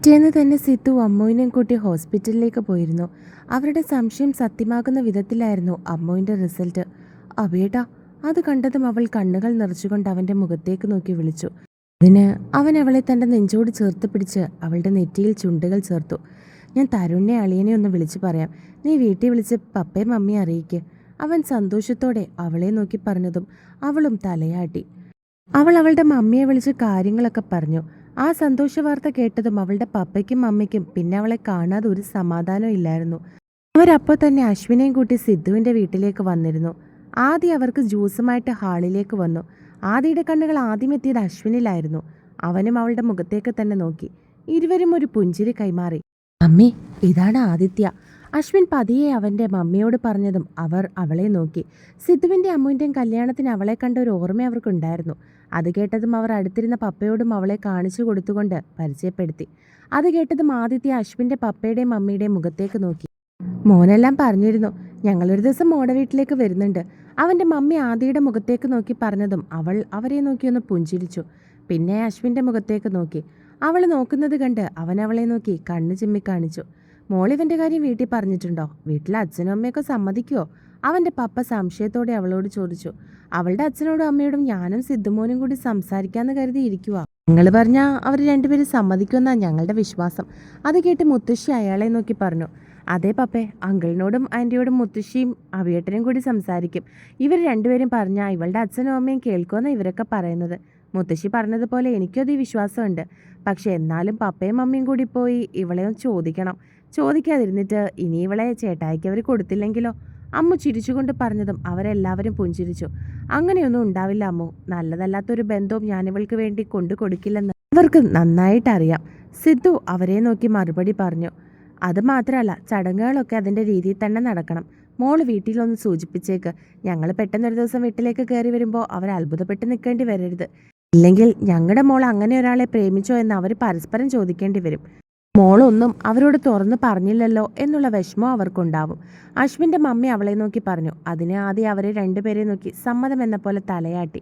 പിറ്റേന്ന് തന്നെ സിത്തു അമ്മുവിനെയും കൂട്ടി ഹോസ്പിറ്റലിലേക്ക് പോയിരുന്നു. അവരുടെ സംശയം സത്യമാകുന്ന വിധത്തിലായിരുന്നു അമ്മുവിൻ്റെ റിസൾട്ട്. അബേട്ടാ, അത് കണ്ടതും അവൾ കണ്ണുകൾ നിറച്ചുകൊണ്ട് അവൻ്റെ മുഖത്തേക്ക് നോക്കി വിളിച്ചു. അതിന് അവൻ അവളെ തൻ്റെ നെഞ്ചോട് ചേർത്ത് പിടിച്ച് അവളുടെ നെറ്റിയിൽ ചുണ്ടുകൾ ചേർത്തു. ഞാൻ തരുണിനെ അളിയനെ ഒന്ന് വിളിച്ചു പറയാം. നീ വീട്ടിൽ വിളിച്ച് പപ്പയും മമ്മിയെ അറിയിക്ക്. അവൻ സന്തോഷത്തോടെ അവളെ നോക്കി പറഞ്ഞതും അവളും തലയാട്ടി. അവൾ അവളുടെ മമ്മിയെ വിളിച്ച് കാര്യങ്ങളൊക്കെ പറഞ്ഞു. ആ സന്തോഷ വാർത്ത കേട്ടതും അവളുടെ പപ്പയ്ക്കും മമ്മിക്കും പിന്നെ അവളെ കാണാതെ ഒരു സമാധാനവും ഇല്ലായിരുന്നു. അവരപ്പോൾ തന്നെ അശ്വിനെയും കൂട്ടി സിദ്ധുവിൻ്റെ വീട്ടിലേക്ക് വന്നിരുന്നു. ആദ്യം അവർക്ക് ജ്യൂസുമായിട്ട് ഹാളിലേക്ക് വന്നു. ആദിയുടെ കണ്ണുകൾ ആദ്യം എത്തിയത് അശ്വിനിലായിരുന്നു. അവനും അവളുടെ മുഖത്തേക്ക് തന്നെ നോക്കി. ഇരുവരും ഒരു പുഞ്ചിരി കൈമാറി. അമ്മേ, ഇതാണ് ആദിത്യ. അശ്വിൻ പതിയെ അവൻ്റെ മമ്മിയോട് പറഞ്ഞതും അവർ അവളെ നോക്കി. സിദ്ധുവിൻ്റെ അമ്മുവിൻ്റെയും കല്യാണത്തിന് അവളെ കണ്ട ഒരു ഓർമ്മ അവർക്കുണ്ടായിരുന്നു. അത് കേട്ടതും അവർ അടുത്തിരുന്ന പപ്പയോടും അവളെ കാണിച്ചു കൊടുത്തുകൊണ്ട് പരിചയപ്പെടുത്തി. അത് കേട്ടതും ആദിത്യ അശ്വിൻ്റെ പപ്പയുടെയും മമ്മിയുടെയും മുഖത്തേക്ക് നോക്കി. മോനെല്ലാം പറഞ്ഞിരുന്നു, ഞങ്ങളൊരു ദിവസം മോടെ വീട്ടിലേക്ക് വരുന്നുണ്ട്. അവൻ്റെ മമ്മി ആദിയുടെ മുഖത്തേക്ക് നോക്കി പറഞ്ഞതും അവൾ അവരെ നോക്കിയൊന്ന് പുഞ്ചിരിച്ചു. പിന്നെ അശ്വിൻ്റെ മുഖത്തേക്ക് നോക്കി. അവൾ നോക്കുന്നത് കണ്ട് അവൻ അവളെ നോക്കി കണ്ണു ചിമ്മി കാണിച്ചു. മോളിവൻ്റെ കാര്യം വീട്ടിൽ പറഞ്ഞിട്ടുണ്ടോ? വീട്ടിലെ അച്ഛനും അമ്മയൊക്കെ സമ്മതിക്കുമോ? അവൻ്റെ പപ്പ സംശയത്തോടെ അവളോട് ചോദിച്ചു. അവളുടെ അച്ഛനോടും അമ്മയോടും ഞാനും സിദ്ധുമോനും കൂടി സംസാരിക്കാന്ന് കരുതി ഇരിക്കുക. നിങ്ങൾ പറഞ്ഞാൽ അവർ രണ്ടുപേരും സമ്മതിക്കുമെന്നാണ് ഞങ്ങളുടെ വിശ്വാസം. അത് കേട്ട് മുത്തശ്ശി അയാളെ നോക്കി പറഞ്ഞു. അതേ പപ്പേ, അങ്കിളിനോടും ആൻറ്റിയോടും മുത്തശ്ശിയും അവിയേട്ടനും കൂടി സംസാരിക്കും. ഇവർ രണ്ടുപേരും പറഞ്ഞാൽ ഇവളുടെ അച്ഛനും അമ്മയും കേൾക്കുമെന്നാണ് ഇവരൊക്കെ പറയുന്നത്. മുത്തശ്ശി പറഞ്ഞതുപോലെ എനിക്കത് ഈ വിശ്വാസമുണ്ട്. പക്ഷെ എന്നാലും പപ്പയും മമ്മിയും കൂടി പോയി ഇവളെ ചോദിക്കണം. ചോദിക്കാതിരുന്നിട്ട് ഇനി ഇവളെ ചേട്ടായിക്ക് അവർ കൊടുത്തില്ലെങ്കിലോ? അമ്മു ചിരിച്ചുകൊണ്ട് പറഞ്ഞതും അവരെല്ലാവരും പുഞ്ചിരിച്ചു. അങ്ങനെയൊന്നും ഉണ്ടാവില്ല അമ്മു. നല്ലതല്ലാത്തൊരു ബന്ധവും ഞാനിവൾക്ക് വേണ്ടി കൊണ്ടു കൊടുക്കില്ലെന്ന് അവർക്ക് നന്നായിട്ടറിയാം. സിദ്ധു അവരെ നോക്കി മറുപടി പറഞ്ഞു. അത് മാത്രമല്ല, ചടങ്ങുകളൊക്കെ അതിൻ്റെ രീതിയിൽ തന്നെ നടക്കണം. മോള് വീട്ടിലൊന്ന് സൂചിപ്പിച്ചേക്ക്. ഞങ്ങൾ പെട്ടെന്നൊരു ദിവസം വീട്ടിലേക്ക് കയറി വരുമ്പോൾ അവർ അത്ഭുതപ്പെട്ട് നിൽക്കേണ്ടി വരരുത്. ഇല്ലെങ്കിൽ ഞങ്ങളുടെ മോൾ അങ്ങനെ ഒരാളെ പ്രേമിച്ചോ എന്ന് അവർ പരസ്പരം ചോദിക്കേണ്ടി വരും. മോളൊന്നും അവരോട് തുറന്ന് പറഞ്ഞില്ലല്ലോ എന്നുള്ള വിഷമം അവർക്കുണ്ടാവും. അശ്വിൻ്റെ മമ്മി അവളെ നോക്കി പറഞ്ഞു. അതിന് ആദ്യം അവരെ രണ്ടുപേരെ നോക്കി സമ്മതം എന്ന പോലെ തലയാട്ടി.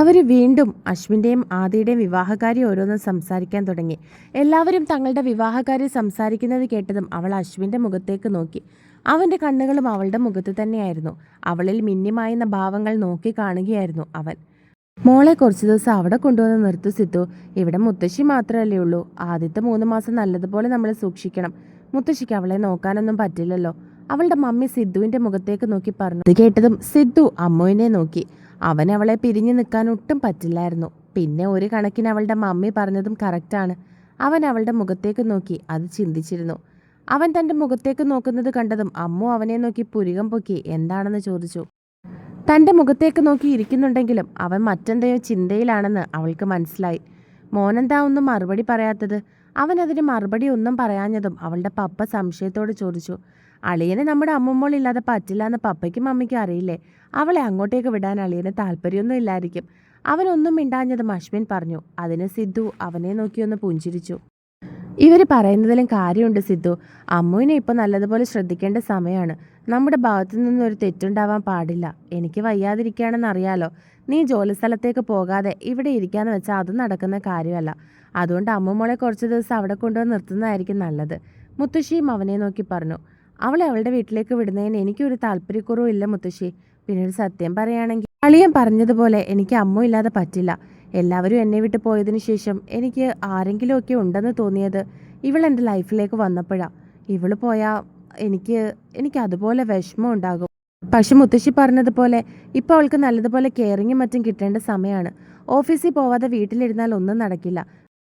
അവർ വീണ്ടും അശ്വിൻ്റെയും ആദിയുടെയും വിവാഹകാര്യം ഓരോന്നും സംസാരിക്കാൻ തുടങ്ങി. എല്ലാവരും തങ്ങളുടെ വിവാഹകാര്യം സംസാരിക്കുന്നത് കേട്ടതും അവൾ അശ്വിൻ്റെ മുഖത്തേക്ക് നോക്കി. അവൻ്റെ കണ്ണുകളും അവളുടെ മുഖത്ത് തന്നെയായിരുന്നു. അവളിൽ മിന്നിമായുന്ന ഭാവങ്ങൾ നോക്കി കാണുകയായിരുന്നു അവൻ. മോളെ കുറച്ച് ദിവസം അവിടെ കൊണ്ടുവന്ന് നിർത്തു സിത്തു. ഇവിടെ മുത്തശ്ശി മാത്രമല്ലേ ഉള്ളൂ. ആദ്യത്തെ 3 മാസം നല്ലതുപോലെ നമ്മൾ സൂക്ഷിക്കണം. മുത്തശ്ശിക്ക് അവളെ നോക്കാനൊന്നും പറ്റില്ലല്ലോ. അവളുടെ മമ്മി സിദ്ധുവിൻ്റെ മുഖത്തേക്ക് നോക്കി പറഞ്ഞു. ഇത് കേട്ടതും സിദ്ധു അമ്മുവിനെ നോക്കി. അവൻ അവളെ പിരിഞ്ഞു നിൽക്കാൻ ഒട്ടും പറ്റില്ലായിരുന്നു. പിന്നെ ഒരു കണക്കിന് അവളുടെ മമ്മി പറഞ്ഞതും കറക്റ്റാണ്. അവൻ അവളുടെ മുഖത്തേക്ക് നോക്കി അത് ചിന്തിച്ചിരുന്നു. അവൻ തൻ്റെ മുഖത്തേക്ക് നോക്കുന്നത് കണ്ടതും അമ്മു അവനെ നോക്കി പുരികം പൊക്കി എന്താണെന്ന് ചോദിച്ചു. തൻ്റെ മുഖത്തേക്ക് നോക്കി ഇരിക്കുന്നുണ്ടെങ്കിലും അവൻ മറ്റെന്തയോ ചിന്തയിലാണെന്ന് അവൾക്ക് മനസ്സിലായി. മോനെന്താ ഒന്നും മറുപടി പറയാത്തത്? അവൻ അതിന് മറുപടി ഒന്നും പറയാഞ്ഞതും അവളുടെ പപ്പ സംശയത്തോട് ചോദിച്ചു. അളിയന് നമ്മുടെ അമ്മുമ്മോളില്ലാതെ പറ്റില്ല എന്ന് പപ്പയ്ക്കും മമ്മിക്കും അറിയില്ലേ? അവളെ അങ്ങോട്ടേക്ക് വിടാൻ അളിയന് താല്പര്യമൊന്നും ഇല്ലായിരിക്കും. അവനൊന്നും മിണ്ടാഞ്ഞതും അശ്വിൻ പറഞ്ഞു. അതിന് സിദ്ധു അവനെ നോക്കിയൊന്ന് പുഞ്ചിരിച്ചു. ഇവർ പറയുന്നതിലും കാര്യമുണ്ട് സിദ്ധു. അമ്മുവിനെ ഇപ്പോൾ നല്ലതുപോലെ ശ്രദ്ധിക്കേണ്ട സമയമാണ്. നമ്മുടെ ഭാഗത്തു നിന്നൊരു തെറ്റുണ്ടാവാൻ പാടില്ല. എനിക്ക് വയ്യാതിരിക്കുകയാണെന്ന് അറിയാലോ. നീ ജോലിസ്ഥലത്തേക്ക് പോകാതെ ഇവിടെ ഇരിക്കാന്ന് വെച്ചാൽ അത് നടക്കുന്ന കാര്യമല്ല. അതുകൊണ്ട് അമ്മുമോളെ കുറച്ച് ദിവസം അവിടെ കൊണ്ടുവന്ന് നിർത്തുന്നതായിരിക്കും നല്ലത്. മുത്തശ്ശിയും അവനെ നോക്കി പറഞ്ഞു. അവളെ അവളുടെ വീട്ടിലേക്ക് വിടുന്നതിന് എനിക്കൊരു താല്പര്യക്കുറവും ഇല്ല മുത്തശ്ശി. പിന്നീട് സത്യം പറയുകയാണെങ്കിൽ അളിയൻ പറഞ്ഞതുപോലെ എനിക്ക് അമ്മു ഇല്ലാതെ പറ്റില്ല. എല്ലാവരും എന്നെ വിട്ട് പോയതിനു ശേഷം എനിക്ക് ആരെങ്കിലുമൊക്കെ ഉണ്ടെന്ന് തോന്നിയത് ഇവൾ എൻ്റെ ലൈഫിലേക്ക് വന്നപ്പോഴാണ്. ഇവള് പോയാൽ എനിക്ക് അതുപോലെ വിഷമം ഉണ്ടാകും. പക്ഷെ മുത്തശ്ശി പറഞ്ഞതുപോലെ ഇപ്പോൾ അവൾക്ക് നല്ലതുപോലെ കെയറിങ്ങും മറ്റും കിട്ടേണ്ട സമയമാണ്. ഓഫീസിൽ പോവാതെ വീട്ടിലിരുന്നാൽ ഒന്നും നടക്കില്ല.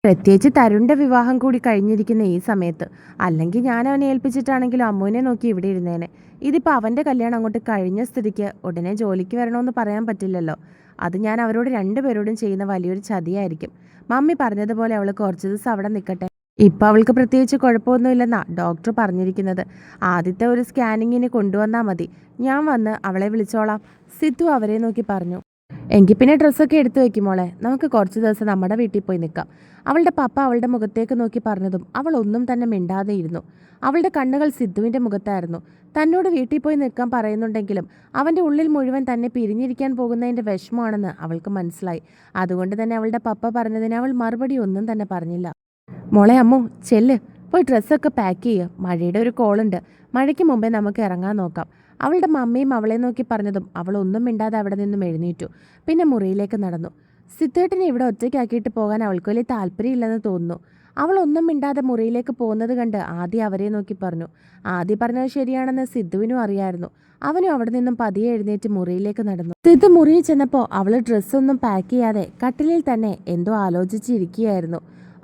പ്രത്യേകിച്ച് തരുണിൻ്റെ വിവാഹം കൂടി കഴിഞ്ഞിരിക്കുന്ന ഈ സമയത്ത്. അല്ലെങ്കിൽ ഞാൻ അവനെ ഏൽപ്പിച്ചിട്ടാണെങ്കിലും അമ്മുവിനെ നോക്കി ഇവിടെ ഇരുന്നേനെ. ഇതിപ്പോൾ അവൻ്റെ കല്യാണം അങ്ങോട്ട് കഴിഞ്ഞ സ്ഥിതിക്ക് ഉടനെ ജോലിക്ക് വരണമെന്ന് പറയാൻ പറ്റില്ലല്ലോ. അത് ഞാൻ അവരോട് രണ്ടുപേരോടും ചെയ്യുന്ന വലിയൊരു ചതിയായിരിക്കും. മമ്മി പറഞ്ഞതുപോലെ അവൾ കുറച്ച് ദിവസം അവിടെ നിൽക്കട്ടെ. ഇപ്പം അവൾക്ക് പ്രത്യേകിച്ച് കുഴപ്പമൊന്നുമില്ലെന്നാണ് ഡോക്ടർ പറഞ്ഞിരിക്കുന്നത്. ആദ്യത്തെ ഒരു സ്കാനിങ്ങിന് കൊണ്ടുവന്നാൽ മതി. ഞാൻ വന്ന് അവളെ വിളിച്ചോളാം. സിദ്ധു അവരെ നോക്കി പറഞ്ഞു. എങ്കിൽ പിന്നെ ഡ്രസ്സൊക്കെ എടുത്തു വെക്കും മോളെ. നമുക്ക് കുറച്ച് ദിവസം നമ്മുടെ വീട്ടിൽ പോയി നിൽക്കാം. അവളുടെ പപ്പ അവളുടെ മുഖത്തേക്ക് നോക്കി പറഞ്ഞതും അവൾ ഒന്നും തന്നെ മിണ്ടാതെ ഇരുന്നു. അവളുടെ കണ്ണുകൾ സിദ്ധുവിൻ്റെ മുഖത്തായിരുന്നു. തന്നോട് വീട്ടിൽ പോയി നിൽക്കാൻ പറയുന്നുണ്ടെങ്കിലും അവൻ്റെ ഉള്ളിൽ മുഴുവൻ തന്നെ പിരിഞ്ഞിരിക്കാൻ പോകുന്നതിൻ്റെ വിഷമമാണെന്ന് അവൾക്ക് മനസ്സിലായി. അതുകൊണ്ട് തന്നെ അവളുടെ പപ്പ പറഞ്ഞതിന് അവൾ മറുപടി ഒന്നും തന്നെ പറഞ്ഞില്ല. മോളെ അമ്മു ചെല്ല്, പോയി ഡ്രസ്സൊക്കെ പാക്ക് ചെയ്യുക, മഴയുടെ ഒരു കോളുണ്ട്, മഴയ്ക്ക് മുമ്പേ നമുക്ക് ഇറങ്ങാൻ നോക്കാം. അവളുടെ മമ്മിയും അവളെ നോക്കി പറഞ്ഞതും അവൾ ഒന്നും മിണ്ടാതെ അവിടെ നിന്നും എഴുന്നേറ്റു. പിന്നെ മുറിയിലേക്ക് നടന്നു. സിദ്ധേട്ടനെ ഇവിടെ ഒറ്റയ്ക്കാക്കിയിട്ട് പോകാൻ അവൾക്ക് വലിയ താല്പര്യമില്ലെന്ന് തോന്നുന്നു. അവൾ ഒന്നും മിണ്ടാതെ മുറിയിലേക്ക് പോകുന്നത് കണ്ട് ആദ്യം അവരെ നോക്കി പറഞ്ഞു. ആദ്യം പറഞ്ഞത് ശരിയാണെന്ന് സിദ്ധുവിനും അറിയായിരുന്നു. അവനും അവിടെ നിന്നും പതിയെ എഴുന്നേറ്റ് മുറിയിലേക്ക് നടന്നു. സിദ്ധു മുറിയിൽ ചെന്നപ്പോൾ അവൾ ഡ്രസ്സൊന്നും പാക്ക് ചെയ്യാതെ കട്ടിലിൽ തന്നെ എന്തോ ആലോചിച്ചിരിക്കുകയായിരുന്നു.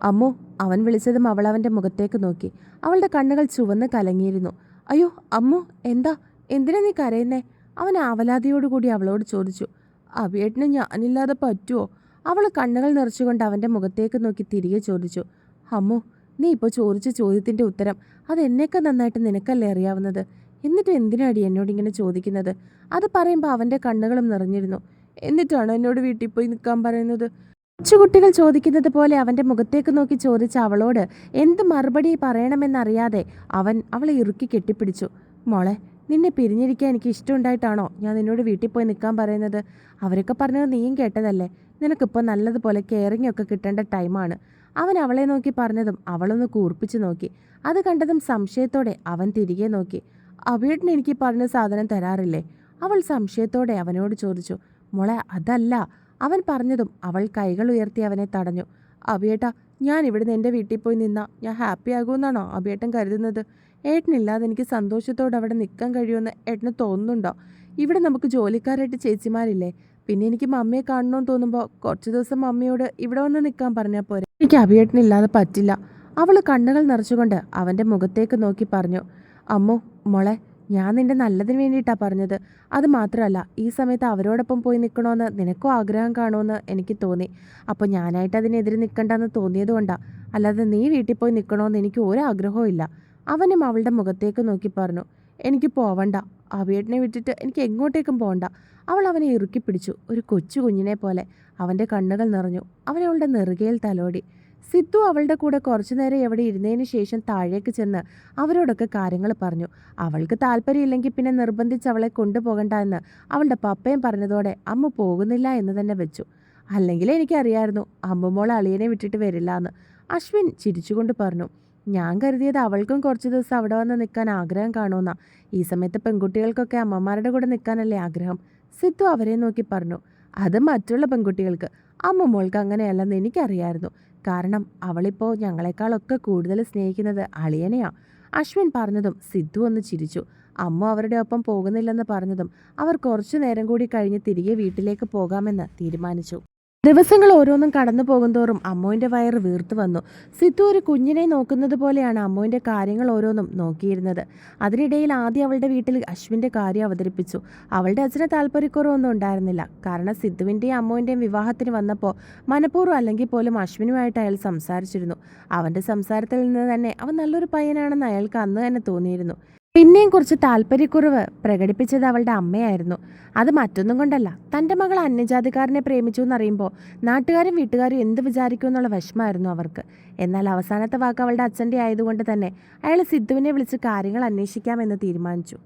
അമ്മു, അവൻ വിളിച്ചതും അവൾ അവൻ്റെ മുഖത്തേക്ക് നോക്കി. അവളുടെ കണ്ണുകൾ ചുവന്ന് കലങ്ങിയിരുന്നു. അയ്യോ അമ്മു, എന്താ, എന്തിനാ നീ കരയുന്നേ? അവൻ ആവലാതിയോടുകൂടി അവളോട് ചോദിച്ചു. അഭിയേട്ടന് ഞാനില്ലാതെ പറ്റുമോ? അവൾ കണ്ണുകൾ നിറച്ചുകൊണ്ട് അവൻ്റെ മുഖത്തേക്ക് നോക്കി തിരികെ ചോദിച്ചു. അമ്മു, നീ ഇപ്പോൾ ചോദിച്ച ചോദ്യത്തിൻ്റെ ഉത്തരം അതെന്നേക്കാൾ നന്നായിട്ട് നിനക്കല്ലേ അറിയാവുന്നത്? എന്നിട്ടും എന്തിനാടി എന്നോട് ഇങ്ങനെ ചോദിക്കുന്നത്? അത് പറയുമ്പോൾ അവൻ്റെ കണ്ണുകളും നിറഞ്ഞിരുന്നു. എന്നിട്ടാണ് എന്നോട് വീട്ടിൽ പോയി നിൽക്കാൻ പറയുന്നത്? കൊച്ചുകുട്ടികൾ ചോദിക്കുന്നത് പോലെ അവൻ്റെ മുഖത്തേക്ക് നോക്കി ചോദിച്ച അവളോട് എന്ത് മറുപടി പറയണമെന്നറിയാതെ അവൻ അവളെ ഇറുക്കി കെട്ടിപ്പിടിച്ചു. മോളെ, നിന്നെ പിരിഞ്ഞിരിക്കാൻ എനിക്ക് ഇഷ്ടമുണ്ടായിട്ടാണോ ഞാൻ നിന്നോട് വീട്ടിൽ പോയി നിൽക്കാൻ പറയുന്നത്? അവരൊക്കെ പറഞ്ഞത് നീയും കേട്ടതല്ലേ. നിനക്കിപ്പോൾ നല്ലതുപോലെ കെയറിംഗ് ഒക്കെ കിട്ടേണ്ട ടൈമാണ്. അവൻ അവളെ നോക്കി പറഞ്ഞതും അവളൊന്ന് കൂർപ്പിച്ചു നോക്കി. അത് കണ്ടതും സംശയത്തോടെ അവൻ തിരികെ നോക്കി. അഭിയേട്ടൻ എനിക്ക് പറഞ്ഞ സാധനം തരാറില്ലേ? അവൾ സംശയത്തോടെ അവനോട് ചോദിച്ചു. മോളെ, അതല്ല. അവൻ പറഞ്ഞതും അവൾ കൈകൾ ഉയർത്തി അവനെ തടഞ്ഞു. അഭിയേട്ടാ, ഞാൻ ഇവിടുന്ന് എൻ്റെ വീട്ടിൽ പോയി നിന്നാ ഞാൻ ഹാപ്പി ആകുമെന്നാണോ അഭിയേട്ടൻ കരുതുന്നത്? ഏട്ടനില്ലാതെ എനിക്ക് സന്തോഷത്തോടെ അവിടെ നിൽക്കാൻ കഴിയുമെന്ന് ഏട്ടന് തോന്നുന്നുണ്ടോ? ഇവിടെ നമുക്ക് ജോലിക്കാരായിട്ട് ചേച്ചിമാരില്ലേ? പിന്നെ എനിക്ക് മമ്മിയെ കാണണമെന്ന് തോന്നുമ്പോൾ കുറച്ച് ദിവസം മമ്മിയോട് ഇവിടെ വന്ന് നിൽക്കാൻ പറഞ്ഞാൽ പോരെ? എനിക്ക് അഭിയേട്ടനില്ലാതെ പറ്റില്ല. അവൾ കണ്ണുകൾ നിറച്ചുകൊണ്ട് അവൻ്റെ മുഖത്തേക്ക് നോക്കി പറഞ്ഞു. അമ്മു മോളെ, ഞാൻ നിന്റെ നല്ലതിന് വേണ്ടിയിട്ടാണ് പറഞ്ഞത്. അത് മാത്രമല്ല, ഈ സമയത്ത് അവരോടൊപ്പം പോയി നിൽക്കണമെന്ന് നിനക്കും ആഗ്രഹം കാണുമെന്ന് എനിക്ക് തോന്നി. അപ്പോൾ ഞാനായിട്ട് അതിനെതിരെ നിൽക്കണ്ടെന്ന് തോന്നിയതുകൊണ്ടാണ്. അല്ലാതെ നീ വീട്ടിൽ പോയി നിൽക്കണമെന്ന് എനിക്ക് ഒരാഗ്രഹവും ഇല്ല. അവനും അവളുടെ മുഖത്തേക്ക് നോക്കി പറഞ്ഞു. എനിക്ക് പോവണ്ട, അഭിയേട്ടനെ വിട്ടിട്ട് എനിക്ക് എങ്ങോട്ടേക്കും പോകണ്ട. അവൾ അവനെ ഇറുക്കി പിടിച്ചു, ഒരു കൊച്ചു കുഞ്ഞിനെ പോലെ. അവൻ്റെ കണ്ണുകൾ നിറഞ്ഞു. അവനവളുടെ നെറുകയിൽ തലോടി. സിദ്ധു അവളുടെ കൂടെ കുറച്ചു നേരം എവിടെ ഇരുന്നതിന് ശേഷം താഴേക്ക് ചെന്ന് അവരോടൊക്കെ കാര്യങ്ങൾ പറഞ്ഞു. അവൾക്ക് താല്പര്യമില്ലെങ്കിൽ പിന്നെ നിർബന്ധിച്ച് അവളെ കൊണ്ടുപോകണ്ട എന്ന് അവളുടെ പപ്പയും പറഞ്ഞതോടെ അമ്മ പോകുന്നില്ല എന്ന് തന്നെ വെച്ചു. അല്ലെങ്കിൽ എനിക്കറിയായിരുന്നു അമ്മുമോൾ അളിയനെ വിട്ടിട്ട് വരില്ല എന്ന്. അശ്വിൻ ചിരിച്ചുകൊണ്ട് പറഞ്ഞു. ഞാൻ കരുതിയത് അവൾക്കും കുറച്ച് ദിവസം അവിടെ വന്ന് നിൽക്കാൻ ആഗ്രഹം കാണുമെന്നാ. ഈ സമയത്ത് പെൺകുട്ടികൾക്കൊക്കെ അമ്മമാരുടെ കൂടെ നിൽക്കാനല്ലേ ആഗ്രഹം? സിദ്ധു അവരെ നോക്കി പറഞ്ഞു. അത് മറ്റുള്ള പെൺകുട്ടികൾക്ക്, അമ്മുമോൾക്ക് അങ്ങനെയല്ലെന്ന് എനിക്കറിയായിരുന്നു. കാരണം അവളിപ്പോൾ ഞങ്ങളെക്കാളൊക്കെ കൂടുതൽ സ്നേഹിക്കുന്നത് അളിയനെയാ. അശ്വിൻ പറഞ്ഞതും സിദ്ധു ഒന്ന് ചിരിച്ചു. അമ്മ അവരുടെ ഒപ്പം പോകുന്നില്ലെന്ന് പറഞ്ഞതും അവർ കുറച്ചു നേരം കൂടി കഴിഞ്ഞ് തിരികെ വീട്ടിലേക്ക് പോകാമെന്ന് തീരുമാനിച്ചു. ദിവസങ്ങൾ ഓരോന്നും കടന്നു പോകുന്തോറും അമ്മോൻ്റെ വയറ് വീർത്തു വന്നു. സിദ്ധു ഒരു കുഞ്ഞിനെ നോക്കുന്നത് പോലെയാണ് അമ്മോൻ്റെ കാര്യങ്ങൾ ഓരോന്നും നോക്കിയിരുന്നത്. അതിനിടയിൽ ആദ്യം അവളുടെ വീട്ടിൽ അശ്വിൻ്റെ കാര്യം അവതരിപ്പിച്ചു. അവളുടെ അച്ഛന് താല്പര്യക്കുറവൊന്നും ഉണ്ടായിരുന്നില്ല. കാരണം സിദ്ധുവിൻ്റെയും അമ്മോൻ്റെയും വിവാഹത്തിന് വന്നപ്പോൾ മനഃപൂർവ്വം അല്ലെങ്കിൽ പോലും അശ്വിനുമായിട്ട് അയാൾ സംസാരിച്ചിരുന്നു. അവൻ്റെ സംസാരത്തിൽ നിന്ന് തന്നെ അവൻ നല്ലൊരു പയ്യനാണെന്ന് അയാൾക്ക് അന്ന് തന്നെ തോന്നിയിരുന്നു. പിന്നെയും കുറച്ച് താല്പര്യക്കുറവ് പ്രകടിപ്പിച്ചത് അവളുടെ അമ്മയായിരുന്നു. അത് മറ്റൊന്നും കൊണ്ടല്ല, തൻ്റെ മകൾ അന്യജാതിക്കാരനെ പ്രേമിച്ചു എന്നറിയുമ്പോൾ നാട്ടുകാരും വീട്ടുകാരും എന്ത് വിചാരിക്കും എന്നുള്ള വിഷമമായിരുന്നു അവർക്ക്. എന്നാൽ അവസാനത്തെ വാക്ക് അവളുടെ അച്ഛൻ്റെ ആയതുകൊണ്ട് തന്നെ അയാൾ സിദ്ധുവിനെ വിളിച്ച് കാര്യങ്ങൾ അന്വേഷിക്കാമെന്ന് തീരുമാനിച്ചു.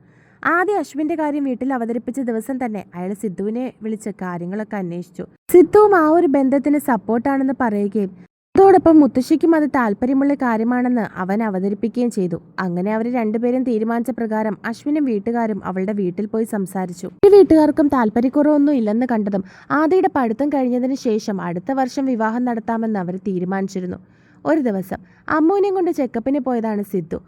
ആദ്യം അശ്വിൻ്റെ കാര്യം വീട്ടിൽ അവതരിപ്പിച്ച ദിവസം തന്നെ അയാൾ സിദ്ധുവിനെ വിളിച്ച് കാര്യങ്ങളൊക്കെ അന്വേഷിച്ചു. സിദ്ധുവും ആ ഒരു ബന്ധത്തിന് സപ്പോർട്ടാണെന്ന് പറയുകയും അതോടൊപ്പം മുത്തശ്ശിക്കും അത് താല്പര്യമുള്ള കാര്യമാണെന്ന് അവൻ അവതരിപ്പിക്കുകയും ചെയ്തു. അങ്ങനെ അവർ രണ്ടുപേരും തീരുമാനിച്ച പ്രകാരം അശ്വിനും വീട്ടുകാരും അവളുടെ വീട്ടിൽ പോയി സംസാരിച്ചു. ഈ വീട്ടുകാർക്കും താല്പര്യക്കുറവൊന്നും ഇല്ലെന്ന് കണ്ടതും ആദിയുടെ പഠിത്തം കഴിഞ്ഞതിന് ശേഷം അടുത്ത വർഷം വിവാഹം നടത്താമെന്ന് അവർ തീരുമാനിച്ചിരുന്നു. ഒരു ദിവസം അമ്മുവിനെയും കൊണ്ട് ചെക്കപ്പിന് പോയതാണ് സിദ്ധു.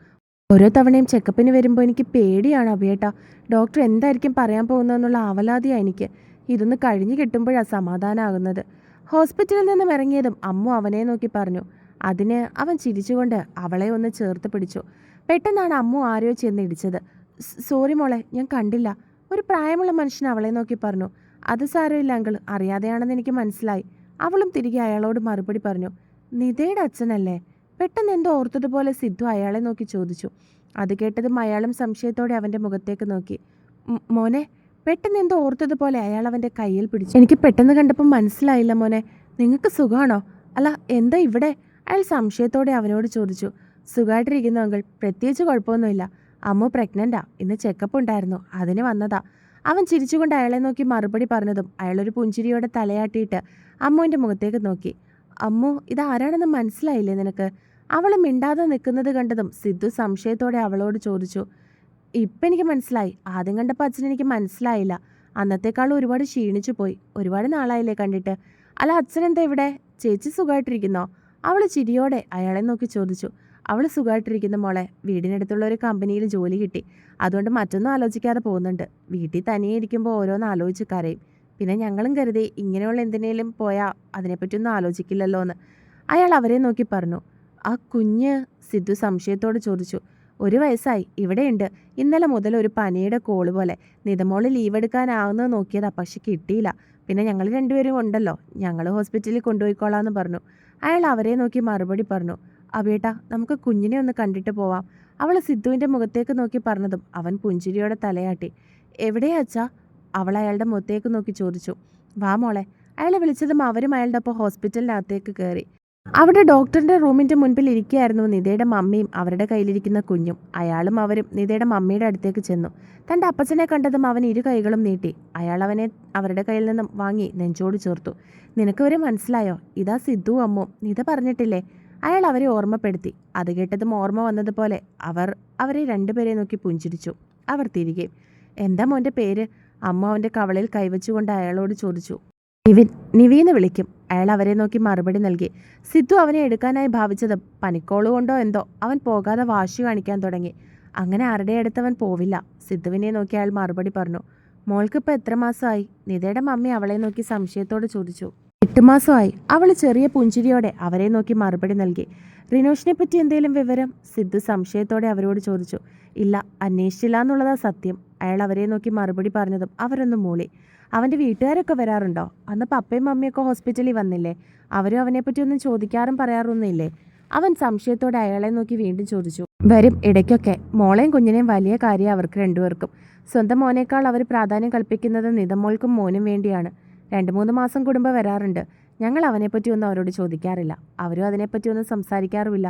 ഓരോ തവണയും ചെക്കപ്പിന് വരുമ്പോൾ എനിക്ക് പേടിയാണ് അഭിയേട്ടാ. ഡോക്ടർ എന്തായിരിക്കും പറയാൻ പോകുന്നതെന്നുള്ള ആവലാതിയാണ് എനിക്ക്. ഇതൊന്ന് കഴിഞ്ഞു കിട്ടുമ്പോഴാണ് സമാധാനമാകുന്നത്. ഹോസ്പിറ്റലിൽ നിന്നും ഇറങ്ങിയതും അമ്മു അവനെ നോക്കി പറഞ്ഞു. അതിന് അവൻ ചിരിച്ചുകൊണ്ട് അവളെ ഒന്ന് ചേർത്ത് പിടിച്ചു. പെട്ടെന്നാണ് അമ്മു ആരെയോ ചെന്ന് ഇടിച്ചത്. സോറി മോളെ, ഞാൻ കണ്ടില്ല. ഒരു പ്രായമുള്ള മനുഷ്യൻ അവളെ നോക്കി പറഞ്ഞു. അത് സാരമില്ല അങ്കിൾ, അറിയാതെയാണെന്ന് എനിക്ക് മനസ്സിലായി. അവളും തിരികെ അയാളോട് മറുപടി പറഞ്ഞു. നിതയുടെ അച്ഛനല്ലേ? പെട്ടെന്ന് എന്തോ ഓർത്തതുപോലെ സിദ്ധു അയാളെ നോക്കി ചോദിച്ചു. അത് കേട്ടതും അയാളും സംശയത്തോടെ അവൻ്റെ മുഖത്തേക്ക് നോക്കി. മോനെ, പെട്ടെന്ന് എന്തോ ഓർത്തതുപോലെ അയാൾ അവൻ്റെ കയ്യിൽ പിടിച്ചു. എനിക്ക് പെട്ടെന്ന് കണ്ടപ്പോൾ മനസ്സിലായില്ല മോനെ, നിങ്ങൾക്ക് സുഖമാണോ? അല്ല, എന്താ ഇവിടെ? അയാൾ സംശയത്തോടെ അവനോട് ചോദിച്ചു. സുഖമായിട്ടിരിക്കുന്നു അങ്കിൾ, പ്രത്യേകിച്ച് കുഴപ്പമൊന്നുമില്ല. അമ്മു പ്രഗ്നൻ്റാ, ഇന്ന് ചെക്കപ്പ് ഉണ്ടായിരുന്നു, അതിന് വന്നതാ. അവൻ ചിരിച്ചുകൊണ്ട് അയാളെ നോക്കി മറുപടി പറഞ്ഞതും അയാളൊരു പുഞ്ചിരിയോടെ തലയാട്ടിയിട്ട് അമ്മുവിൻ്റെ മുഖത്തേക്ക് നോക്കി. അമ്മു, ഇതാരാണെന്ന് മനസ്സിലായില്ലേ നിനക്ക്? അവൾ മിണ്ടാതെ നിൽക്കുന്നത് കണ്ടതും സിദ്ധു സംശയത്തോടെ അവളോട് ചോദിച്ചു, ഇപ്പം എനിക്ക് മനസ്സിലായി. ആദ്യം കണ്ടപ്പോൾ അച്ഛൻ എനിക്ക് മനസ്സിലായില്ല. അന്നത്തേക്കാൾ ഒരുപാട് ക്ഷീണിച്ചു പോയി. ഒരുപാട് നാളായില്ലേ കണ്ടിട്ട്. അല്ല, അച്ഛൻ എന്താ ഇവിടെ? ചേച്ചി സുഖമായിട്ടിരിക്കുന്നോ? അവൾ ചിരിയോടെ അയാളെ നോക്കി ചോദിച്ചു. അവൾ സുഖമായിട്ടിരിക്കുന്ന മോളെ. വീടിനടുത്തുള്ള ഒരു കമ്പനിയിൽ ജോലി കിട്ടി. അതുകൊണ്ട് മറ്റൊന്നും ആലോചിക്കാതെ പോകുന്നുണ്ട്. വീട്ടിൽ തനിയെ ഇരിക്കുമ്പോൾ ഓരോന്ന് ആലോചിച്ച് കരയും. പിന്നെ ഞങ്ങളും കരുതി ഇങ്ങനെയുള്ള എന്തിനേലും പോയാൽ അതിനെപ്പറ്റിയൊന്നും ആലോചിക്കില്ലല്ലോ എന്ന് അയാൾ അവരെ നോക്കി പറഞ്ഞു. ആ കുഞ്ഞ്? സിദ്ധു സംശയത്തോട് ചോദിച്ചു. 1 വയസ്സായി. ഇവിടെയുണ്ട്. ഇന്നലെ മുതൽ ഒരു പനിയുടെ കോള് പോലെ. നിതമോള് ലീവ് എടുക്കാനാവുന്നത് നോക്കിയതാ, പക്ഷെ കിട്ടിയില്ല. പിന്നെ ഞങ്ങൾ രണ്ടുപേരും ഉണ്ടല്ലോ, ഞങ്ങൾ ഹോസ്പിറ്റലിൽ കൊണ്ടുപോയിക്കോളാന്ന് പറഞ്ഞു. അയാൾ അവരെ നോക്കി മറുപടി പറഞ്ഞു. അബേട്ടാ, നമുക്ക് കുഞ്ഞിനെ ഒന്ന് കണ്ടിട്ട് പോവാം. അവൾ സിദ്ധുവിൻ്റെ മുഖത്തേക്ക് നോക്കി പറഞ്ഞതും അവൻ പുഞ്ചിരിയോടെ തലയാട്ടി. എവിടെയാ അച്ഛാ? അവൾ അയാളുടെ മുഖത്തേക്ക് നോക്കി ചോദിച്ചു. വാ മോളെ. അയാളെ വിളിച്ചതും അവരും അയാളുടെ ഒപ്പം ഹോസ്പിറ്റലിനകത്തേക്ക് കയറി. അവിടെ ഡോക്ടറിന്റെ റൂമിന്റെ മുൻപിൽ ഇരിക്കുകയായിരുന്നു നിതയുടെ മമ്മിയും അവരുടെ കയ്യിലിരിക്കുന്ന കുഞ്ഞും. അയാളും അവരും നിതയുടെ മമ്മിയുടെ അടുത്തേക്ക് ചെന്നു. തൻ്റെ അപ്പച്ചനെ കണ്ടതും അവൻ 2 കൈകളും നീട്ടി. അയാൾ അവനെ അവരുടെ കയ്യിൽ നിന്നും വാങ്ങി നെഞ്ചോട് ചേർത്തു. നിനക്ക് ഇവരെ മനസ്സിലായോ? ഇതാ സിദ്ധു അമ്മു. നിത പറഞ്ഞിട്ടില്ലേ? അയാൾ അവരെ ഓർമ്മപ്പെടുത്തി. അത് കേട്ടതും ഓർമ്മ വന്നതുപോലെ അവരെ രണ്ടുപേരെ നോക്കി പുഞ്ചിരിച്ചു. അവർ തിരികെ. എന്താ മോൻ്റെ പേര്? അമ്മ അവൻ്റെ കവളിൽ കൈവച്ചുകൊണ്ട് അയാളോട് ചോദിച്ചു. നിവീന്ന് വിളിക്കും. അയാൾ അവരെ നോക്കി മറുപടി നൽകി. സിദ്ധു അവനെ എടുക്കാനായി ഭാവിച്ചത് പനിക്കോളുകൊണ്ടോ എന്തോ അവൻ പോകാതെ വാശി കാണിക്കാൻ തുടങ്ങി. അങ്ങനെ ആരുടെ അടുത്തവൻ പോവില്ല. സിദ്ധുവിനെ നോക്കി അയാൾ മറുപടി പറഞ്ഞു. മോൾക്കിപ്പോൾ എത്ര മാസമായി? നിതയുടെ മമ്മി അവളെ നോക്കി സംശയത്തോട് ചോദിച്ചു. 8 മാസമായി. അവൾ ചെറിയ പുഞ്ചിരിയോടെ അവരെ നോക്കി മറുപടി നൽകി. റിനോഷിനെ പറ്റി എന്തെങ്കിലും വിവരം? സിദ്ധു സംശയത്തോടെ അവരോട് ചോദിച്ചു. ഇല്ല, അന്വേഷിച്ചില്ല എന്നുള്ളതാ സത്യം. അയാൾ അവരെ നോക്കി മറുപടി പറഞ്ഞതും അവരൊന്ന് മൂളി. അവൻ്റെ വീട്ടുകാരൊക്കെ വരാറുണ്ടോ? അന്ന് പപ്പയും മമ്മിയൊക്കെ ഹോസ്പിറ്റലിൽ വന്നില്ലേ? അവരും അവനെപ്പറ്റി ഒന്നും ചോദിക്കാറും പറയാറൊന്നുമില്ലേ? അവൻ സംശയത്തോടെ അയാളെ നോക്കി വീണ്ടും ചോദിച്ചു. വരും, ഇടയ്ക്കൊക്കെ. മോളെയും കുഞ്ഞിനെയും വലിയ കാര്യം അവർക്ക് രണ്ടുപേർക്കും. സ്വന്തം മോനേക്കാൾ അവർ പ്രാധാന്യം കൽപ്പിക്കുന്നത് നിതമോൾക്കും മോനും വേണ്ടിയാണ്. 2-3 മാസം കൂടുമ്പോൾ വരാറുണ്ട്. ഞങ്ങൾ അവനെപ്പറ്റി ഒന്നും അവരോട് ചോദിക്കാറില്ല. അവരും അതിനെപ്പറ്റി ഒന്നും സംസാരിക്കാറുമില്ല.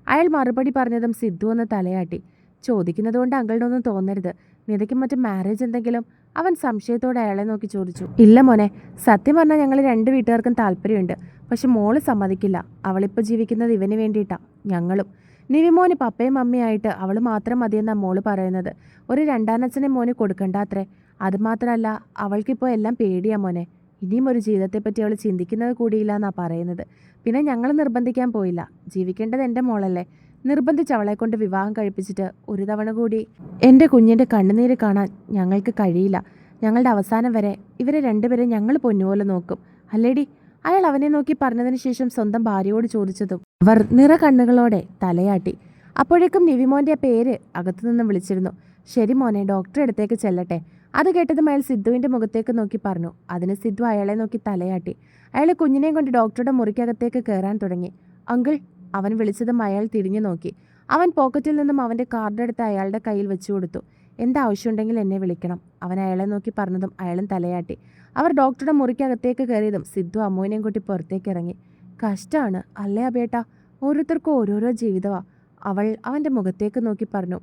അയാൾ മറുപടി പറഞ്ഞതും സിദ്ധു ഒന്ന് തലയാട്ടി. ചോദിക്കുന്നതുകൊണ്ട് അങ്കിളിനൊന്നും തോന്നരുത്. നിതയ്ക്കും മറ്റും മാരേജ് എന്തെങ്കിലും? അവൻ സംശയത്തോടെ അയാളെ നോക്കി ചോദിച്ചു. ഇല്ല മോനെ, സത്യം പറഞ്ഞാൽ ഞങ്ങൾ 2 വീട്ടുകാർക്കും താല്പര്യമുണ്ട്. പക്ഷെ മോള് സമ്മതിക്കില്ല. അവളിപ്പോൾ ജീവിക്കുന്നത് ഇവന് വേണ്ടിയിട്ടാ. ഞങ്ങളും. നിവിമോന് പപ്പയും മമ്മിയായിട്ട് അവൾ മാത്രം മതിയെന്നാണ് മോള് പറയുന്നത്. ഒരു 2ാനച്ഛനെ മോന് കൊടുക്കണ്ടാത്രേ. അതുമാത്രമല്ല, അവൾക്കിപ്പോൾ എല്ലാം പേടിയാ മോനെ. ഇനിയും ഒരു ജീവിതത്തെപ്പറ്റി അവൾ ചിന്തിക്കുന്നത് കൂടിയില്ല എന്നാണ് പറയുന്നത്. പിന്നെ ഞങ്ങൾ നിർബന്ധിക്കാൻ പോയില്ല. ജീവിക്കേണ്ടത് എൻ്റെ മോളല്ലേ. നിർബന്ധിച്ച് അവളെ കൊണ്ട് വിവാഹം കഴിപ്പിച്ചിട്ട് ഒരു തവണ കൂടി എൻ്റെ കുഞ്ഞിൻ്റെ കണ്ണുനീര് കാണാൻ ഞങ്ങൾക്ക് കഴിയില്ല. ഞങ്ങളുടെ അവസാനം വരെ ഇവരെ രണ്ടുപേരും ഞങ്ങൾ പൊന്നുപോലെ നോക്കും. അല്ലേടി? അയാൾ അവനെ നോക്കി പറഞ്ഞതിന് ശേഷം സ്വന്തം ഭാര്യയോട് ചോദിച്ചതും അവർ നിറ കണ്ണുകളോടെ തലയാട്ടി. അപ്പോഴേക്കും നിവിമോൻ്റെ പേര് അകത്തുനിന്നും വിളിച്ചിരുന്നു. ശരി മോനെ, ഡോക്ടറെ അടുത്തേക്ക് ചെല്ലട്ടെ. അത് കേട്ടതും അയാൾ സിദ്ധുവിൻ്റെ മുഖത്തേക്ക് നോക്കി പറഞ്ഞു. അതിന് സിദ്ധു അയാളെ നോക്കി തലയാട്ടി. അയാൾ കുഞ്ഞിനെയും കൊണ്ട് ഡോക്ടറുടെ മുറിക്കകത്തേക്ക് കയറാൻ തുടങ്ങി. അങ്കിൾ, അവൻ വിളിച്ചതും അയാൾ തിരിഞ്ഞു നോക്കി. അവൻ പോക്കറ്റിൽ നിന്നും അവൻ്റെ കാർഡ് എടുത്ത് അയാളുടെ കയ്യിൽ വെച്ചു കൊടുത്തു. എന്താവശ്യമുണ്ടെങ്കിൽ എന്നെ വിളിക്കണം. അവൻ അയാളെ നോക്കി പറഞ്ഞതും അയാളും തലയാട്ടി. അവർ ഡോക്ടറുടെ മുറിക്കകത്തേക്ക് കയറിയതും സിദ്ധു അമ്മുവിനെയും കൂട്ടി പുറത്തേക്ക് ഇറങ്ങി. കഷ്ടമാണ് അല്ലേ അബേട്ടാ? ഓരോരുത്തർക്കും ഓരോരോ ജീവിതമാണ്. അവൾ അവൻ്റെ മുഖത്തേക്ക് നോക്കി പറഞ്ഞു.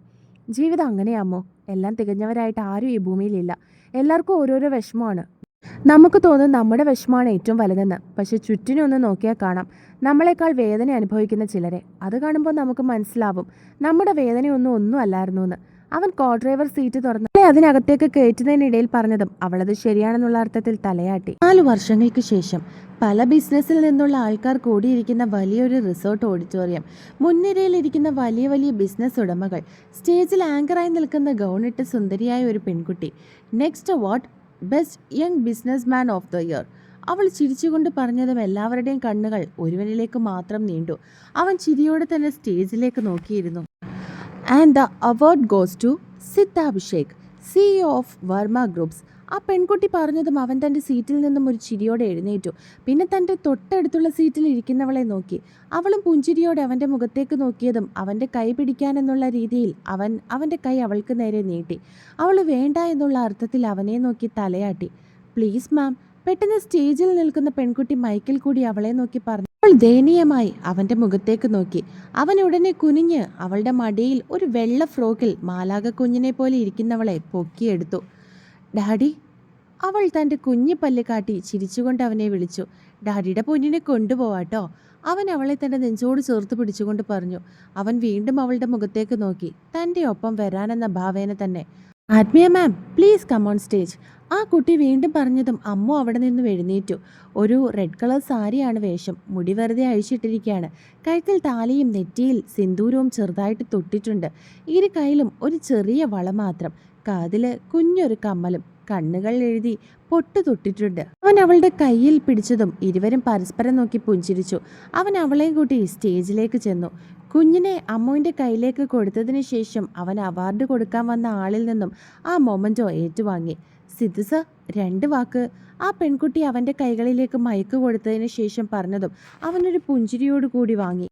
ജീവിതം അങ്ങനെയാമ്മോ. എല്ലാം തികഞ്ഞവരായിട്ട് ആരും ഈ ഭൂമിയിലില്ല. എല്ലാവർക്കും ഓരോരോ വിഷമമാണ്. നമുക്ക് തോന്നും നമ്മുടെ വിഷമമാണ് ഏറ്റവും വലുതെന്ന്. പക്ഷെ ചുറ്റിനൊന്ന് നോക്കിയാൽ കാണാം നമ്മളെക്കാൾ വേദന അനുഭവിക്കുന്ന ചിലരെ. അത് കാണുമ്പോൾ നമുക്ക് മനസ്സിലാവും നമ്മുടെ വേദനയൊന്നും അല്ലായിരുന്നു എന്ന്. അവൻ കോ ഡ്രൈവർ സീറ്റ് തുറന്ന് അതിനകത്തേക്ക് കയറ്റുന്നതിനിടയിൽ പറഞ്ഞതും അവളത് ശരിയാണെന്നുള്ള അർത്ഥത്തിൽ തലയാട്ടി. 4 വർഷങ്ങൾക്ക് ശേഷം പല ബിസിനസ്സിൽ നിന്നുള്ള ആൾക്കാർ കൂടിയിരിക്കുന്ന വലിയൊരു റിസോർട്ട് ഓഡിറ്റോറിയം, മുൻനിരയിലിരിക്കുന്ന വലിയ വലിയ ബിസിനസ് ഉടമകൾ, സ്റ്റേജിൽ ആങ്കറായി നിൽക്കുന്ന ഗൗണിട്ട് സുന്ദരിയായ ഒരു പെൺകുട്ടി. Next award best young business man of the year. അവൾ ചിരിച്ചുകൊണ്ട് പറഞ്ഞതും എല്ലാവരുടെയും കണ്ണുകൾ ഒരുവനിലേക്ക് മാത്രം നീണ്ടു. അവൻ ചിരിയോടെ തന്നെ സ്റ്റേജിലേക്ക് നോക്കിയിരുന്നു. And the award goes to Siddhabhishek, CEO of Varma groups. ആ പെൺകുട്ടി പറഞ്ഞതും അവൻ തൻ്റെ സീറ്റിൽ നിന്നും ഒരു ചിരിയോടെ എഴുന്നേറ്റു. പിന്നെ തൻ്റെ തൊട്ടടുത്തുള്ള സീറ്റിൽ ഇരിക്കുന്നവളെ നോക്കി. അവളും പുഞ്ചിരിയോടെ അവൻ്റെ മുഖത്തേക്ക് നോക്കിയതും അവൻ്റെ കൈ പിടിക്കാനെന്നുള്ള രീതിയിൽ അവൻ അവൻ്റെ കൈ അവൾക്ക് നേരെ നീട്ടി. അവൾ വേണ്ട എന്നുള്ള അർത്ഥത്തിൽ അവനെ നോക്കി തലയാട്ടി. പ്ലീസ് മാം. പെട്ടെന്ന് സ്റ്റേജിൽ നിൽക്കുന്ന പെൺകുട്ടി മൈക്കിൽ കൂടി അവളെ നോക്കി പറഞ്ഞു. അവൾ ദയനീയമായി അവൻ്റെ മുഖത്തേക്ക് നോക്കി. അവൻ ഉടനെ കുനിഞ്ഞ് അവളുടെ മടിയിൽ ഒരു വെള്ള ഫ്രോക്കിൽ മാലാക കുഞ്ഞിനെ പോലെ ഇരിക്കുന്നവളെ പൊക്കിയെടുത്തു. ഡാഡി. അവൾ തൻ്റെ കുഞ്ഞു പല്ല് കാട്ടി ചിരിച്ചുകൊണ്ട് അവനെ വിളിച്ചു. ഡാഡിയുടെ പൊന്നിനെ കൊണ്ടുപോവാട്ടോ. അവൻ അവളെ തൻ്റെ നെഞ്ചോട് ചേർത്ത് പിടിച്ചുകൊണ്ട് പറഞ്ഞു. അവൻ വീണ്ടും അവളുടെ മുഖത്തേക്ക് നോക്കി, തൻ്റെ ഒപ്പം വരാനെന്ന ഭാവേന തന്നെ. ആത്മീയ മാം, പ്ലീസ് കം ഓൺ സ്റ്റേജ്. ആ കുട്ടി വീണ്ടും പറഞ്ഞതും അമ്മു അവിടെ നിന്നും എഴുന്നേറ്റു. ഒരു റെഡ് കളർ സാരിയാണ് വേഷം. മുടി വെറുതെ അഴിച്ചിട്ടിരിക്കുകയാണ്. കഴുത്തിൽ താലിയും നെറ്റിയിൽ സിന്ദൂരവും ചെറുതായിട്ട് തൊട്ടിട്ടുണ്ട്. ഇരു കയ്യിലും ഒരു ചെറിയ വള മാത്രം. കാതില് കുഞ്ഞൊരു കമ്മലും. കണ്ണുകൾ എഴുതി പൊട്ട് തൊട്ടിട്ടുണ്ട്. അവൻ അവളുടെ കയ്യിൽ പിടിച്ചതും ഇരുവരും പരസ്പരം നോക്കി പുഞ്ചിരിച്ചു. അവൻ അവളെയും കൂട്ടി സ്റ്റേജിലേക്ക് ചെന്നു. കുഞ്ഞിനെ അമ്മുവിൻ്റെ കയ്യിലേക്ക് കൊടുത്തതിന് ശേഷം അവൻ അവാർഡ് കൊടുക്കാൻ വന്ന ആളിൽ നിന്നും ആ മൊമെൻറ്റോ ഏറ്റുവാങ്ങി. സിദ്ധു സർ, 2 വാക്ക്. ആ പെൺകുട്ടി അവൻ്റെ കൈകളിലേക്ക് മയക്ക് കൊടുത്തതിന് ശേഷം പറഞ്ഞതും അവനൊരു പുഞ്ചിരിയോട് കൂടി വാങ്ങി.